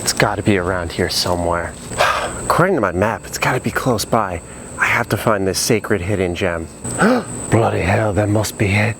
It's gotta be around here somewhere. According to my map, it's gotta be close by. I have to find this sacred hidden gem. Bloody hell, that must be it.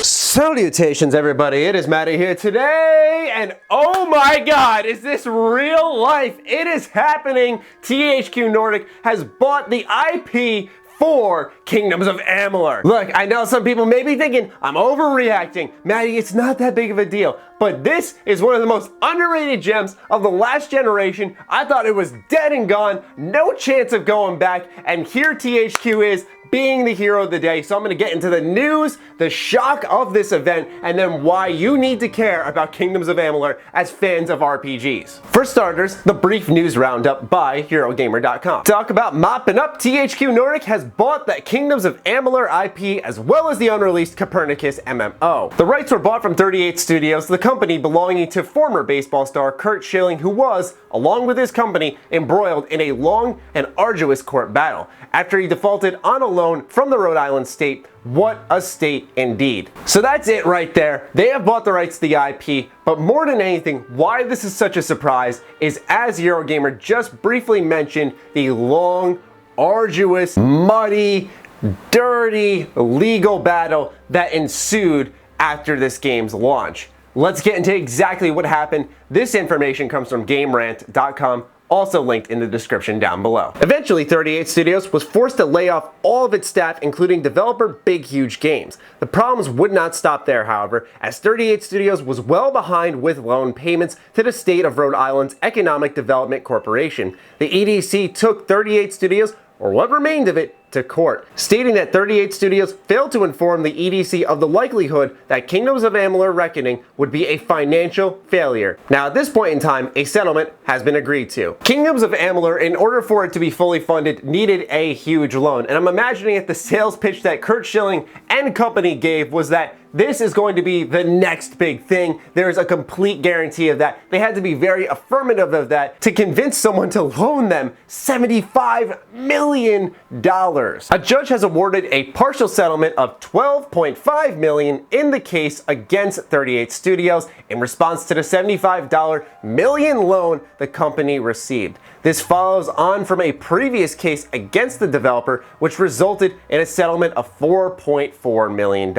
Salutations everybody, it is Matty here today, and oh my god, is this real life? It is happening! THQ Nordic has bought the IP for Kingdoms of Amalur. Look, I know some people may be thinking, I'm overreacting. Matty, it's not that big of a deal. But this is one of the most underrated gems of the last generation. I thought it was dead and gone, no chance of going back, and here THQ is, being the hero of the day. So I'm going to get into the news, the shock of this event, and then why you need to care about Kingdoms of Amalur as fans of RPGs. For starters, the brief news roundup by Eurogamer.com. Talk about mopping up, THQ Nordic has bought the Kingdoms of Amalur IP as well as the unreleased Copernicus MMO. The rights were bought from 38 Studios, the company belonging to former baseball star Curt Schilling, who was, along with his company, embroiled in a long and arduous court battle. After he defaulted on a loan from the Rhode Island state. What a state indeed. So that's it right there. They have bought the rights to the IP, but more than anything, why this is such a surprise is, as Eurogamer just briefly mentioned, the long, arduous, muddy, dirty legal battle that ensued after this game's launch. Let's get into exactly what happened. This information comes from GameRant.com, also linked in the description down below. Eventually, 38 Studios was forced to lay off all of its staff, including developer Big Huge Games. The problems would not stop there, however, as 38 Studios was well behind with loan payments to the state of Rhode Island's Economic Development Corporation. The EDC took 38 Studios, or what remained of it, to court, stating that 38 Studios failed to inform the EDC of the likelihood that Kingdoms of Amalur Reckoning would be a financial failure. Now at this point in time, a settlement has been agreed to. Kingdoms of Amalur, in order for it to be fully funded, needed a huge loan, and I'm imagining that the sales pitch that Curt Schilling and company gave was that this is going to be the next big thing. There's a complete guarantee of that. They had to be very affirmative of that to convince someone to loan them $75 million. A judge has awarded a partial settlement of $12.5 million in the case against 38 Studios in response to the $75 million loan the company received. This follows on from a previous case against the developer, which resulted in a settlement of $4.4 million.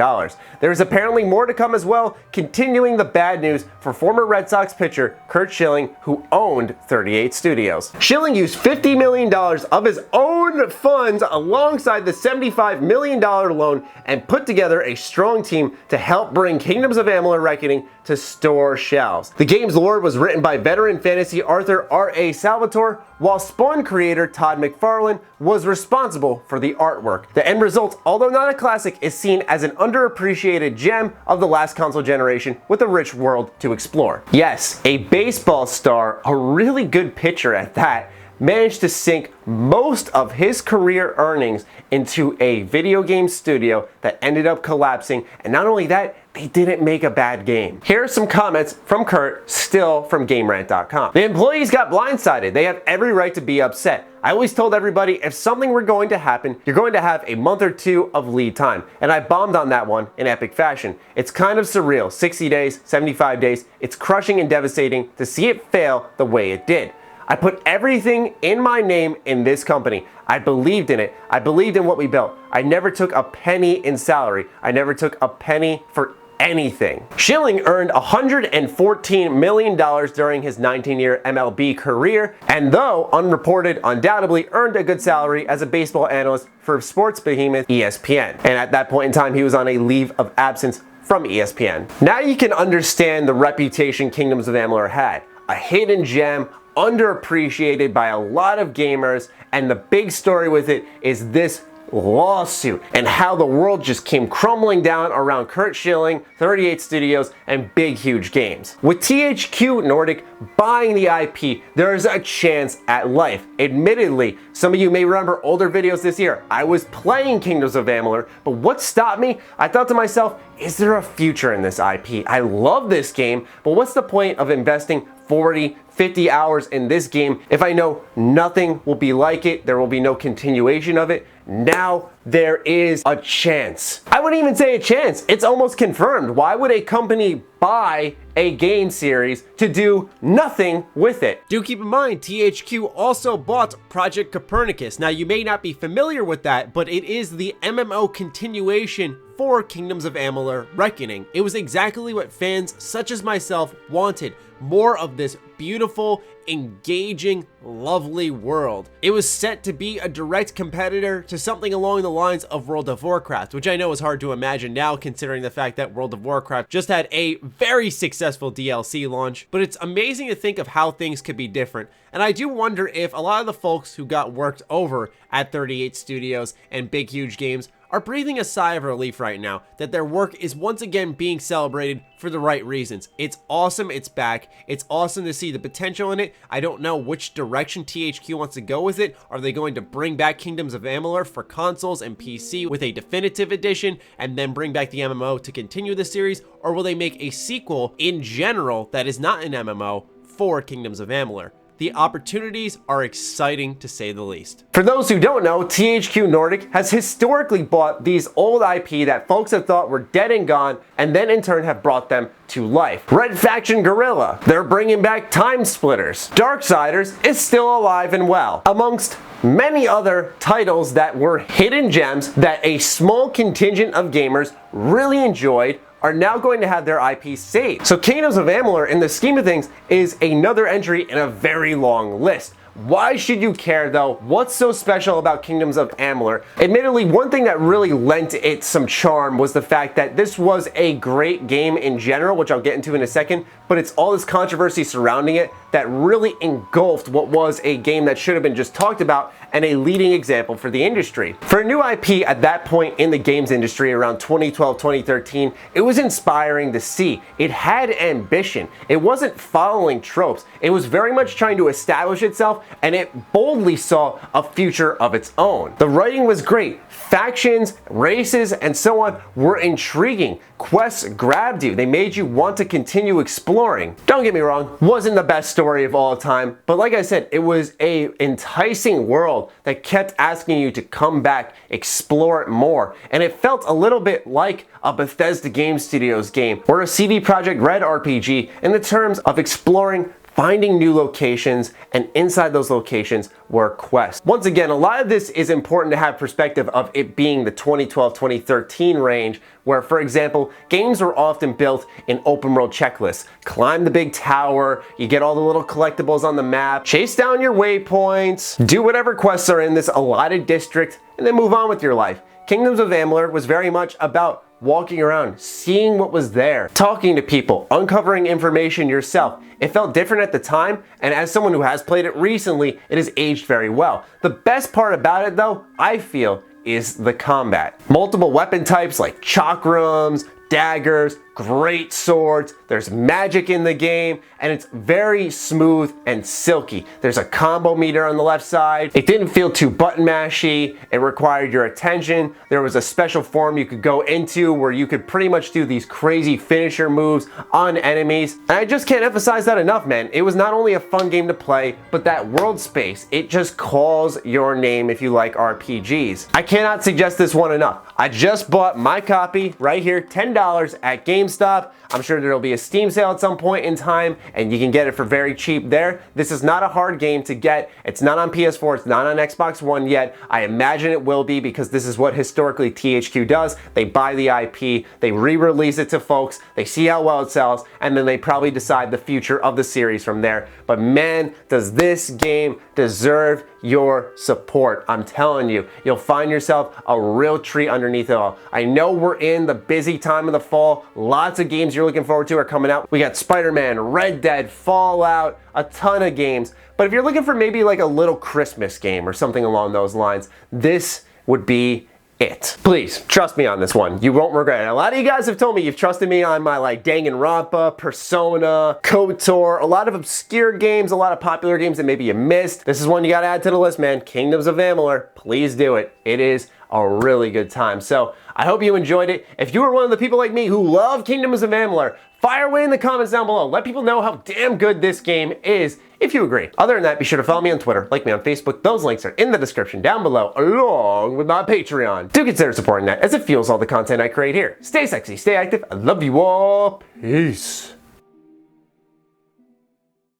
There is apparently more to come as well, continuing the bad news for former Red Sox pitcher Curt Schilling, who owned 38 Studios. Schilling used $50 million of his own funds alongside the $75 million loan and put together a strong team to help bring Kingdoms of Amalur Reckoning to store shelves. The game's lore was written by veteran fantasy Arthur R.A. Salvatore, while Spawn creator Todd McFarlane was responsible for the artwork. The end result, although not a classic, is seen as an underappreciated gem of the last console generation with a rich world to explore. Yes, a baseball star, a really good pitcher at that, managed to sink most of his career earnings into a video game studio that ended up collapsing, and not only that, they didn't make a bad game. Here are some comments from Curt, still from GameRant.com. The employees got blindsided. They have every right to be upset. I always told everybody, if something were going to happen, you're going to have a month or two of lead time. And I bombed on that one in epic fashion. It's kind of surreal. 60 days, 75 days. It's crushing and devastating to see it fail the way it did. I put everything in my name in this company. I believed in it. I believed in what we built. I never took a penny in salary. I never took a penny for anything. Schilling earned $114 million during his 19-year MLB career, and though unreported, undoubtedly earned a good salary as a baseball analyst for sports behemoth ESPN. And at that point in time, he was on a leave of absence from ESPN. Now you can understand the reputation Kingdoms of Amalur had. A hidden gem, underappreciated by a lot of gamers, and the big story with it is this lawsuit and how the world just came crumbling down around Curt Schilling, 38 Studios, and Big Huge Games. With THQ Nordic buying the IP, there is a chance at life. Admittedly, some of you may remember older videos this year. I was playing Kingdoms of Amalur, but what stopped me? I thought to myself, is there a future in this IP? I love this game, but what's the point of investing 40, 50 hours in this game if I know nothing will be like it, there will be no continuation of it? Now there is a chance. I wouldn't even say a chance. It's almost confirmed. Why would a company buy a game series to do nothing with it? Do keep in mind, THQ also bought Project Copernicus. Now, you may not be familiar with that, but it is the MMO continuation for Kingdoms of Amalur Reckoning. It was exactly what fans such as myself wanted. More of this beautiful, engaging, lovely world. It was set to be a direct competitor to something along the lines of World of Warcraft, which I know is hard to imagine now considering the fact that World of Warcraft just had a very successful DLC launch, but it's amazing to think of how things could be different. And I do wonder if a lot of the folks who got worked over at 38 Studios and Big Huge Games are breathing a sigh of relief right now that their work is once again being celebrated for the right reasons. It's awesome it's back. It's awesome to see the potential in it. I don't know which direction THQ wants to go with it. Are they going to bring back Kingdoms of Amalur for consoles and PC with a definitive edition and then bring back the MMO to continue the series? Or will they make a sequel in general that is not an MMO for Kingdoms of Amalur? The opportunities are exciting to say the least. For those who don't know, THQ Nordic has historically bought these old IP that folks have thought were dead and gone, and then in turn have brought them to life. Red Faction Guerrilla, they're bringing back Time Splitters. Darksiders is still alive and well, amongst many other titles that were hidden gems that a small contingent of gamers really enjoyed are now going to have their IP saved. So Kingdoms of Amalur, in the scheme of things, is another entry in a very long list. Why should you care though? What's so special about Kingdoms of Amalur? Admittedly, one thing that really lent it some charm was the fact that this was a great game in general, which I'll get into in a second, but it's all this controversy surrounding it that really engulfed what was a game that should have been just talked about and a leading example for the industry. For a new IP at that point in the games industry around 2012, 2013, it was inspiring to see. It had ambition. It wasn't following tropes. It was very much trying to establish itself, and it boldly saw a future of its own. The writing was great. Factions, races, and so on were intriguing. Quests grabbed you. They made you want to continue exploring. Don't get me wrong, wasn't the best story of all time, but like I said, it was a enticing world that kept asking you to come back, explore it more, and it felt a little bit like a Bethesda Game Studios game or a CD Projekt Red RPG in the terms of exploring, finding new locations, and inside those locations were quests. Once again, a lot of this is important to have perspective of it being the 2012-2013 range, where, for example, games were often built in open world checklists. Climb the big tower, you get all the little collectibles on the map, chase down your waypoints, do whatever quests are in this allotted district, and then move on with your life. Kingdoms of Amalur was very much about walking around, seeing what was there, talking to people, uncovering information yourself. It felt different at the time, and as someone who has played it recently, it has aged very well. The best part about it though, I feel, is the combat. Multiple weapon types like chakrams, daggers, great swords, there's magic in the game, and it's very smooth and silky. There's a combo meter on the left side. It didn't feel too button mashy. It required your attention. There was a special form you could go into where you could pretty much do these crazy finisher moves on enemies. And I just can't emphasize that enough, man. It was not only a fun game to play, but that world space, it just calls your name if you like RPGs. I cannot suggest this one enough. I just bought my copy right here, $10 at GameStop. I'm sure there'll be a Steam sale at some point in time, and you can get it for very cheap there. This is not a hard game to get. It's not on PS4, it's not on Xbox One yet. I imagine it will be because this is what historically THQ does. They buy the IP, they re-release it to folks, they see how well it sells, and then they probably decide the future of the series from there. But man, does this game deserve your support. I'm telling you, you'll find yourself a real treat underneath it all. I know we're in the busy time of the fall. Lots of games you're looking forward to are coming out. We got Spider-Man, Red Dead, Fallout, a ton of games. But if you're looking for maybe like a little Christmas game or something along those lines, this would be it. Please, trust me on this one. You won't regret it. A lot of you guys have told me you've trusted me on my like Danganronpa, Persona, KOTOR, a lot of obscure games, a lot of popular games that maybe you missed. This is one you gotta add to the list, man. Kingdoms of Amalur, please do it. It is a really good time. So I hope you enjoyed it. If you are one of the people like me who love Kingdoms of Amalur, fire away in the comments down below. Let people know how damn good this game is if you agree. Other than that, be sure to follow me on Twitter, like me on Facebook. Those links are in the description down below, along with my Patreon. Do consider supporting that as it fuels all the content I create here. Stay sexy, stay active. I love you all. Peace.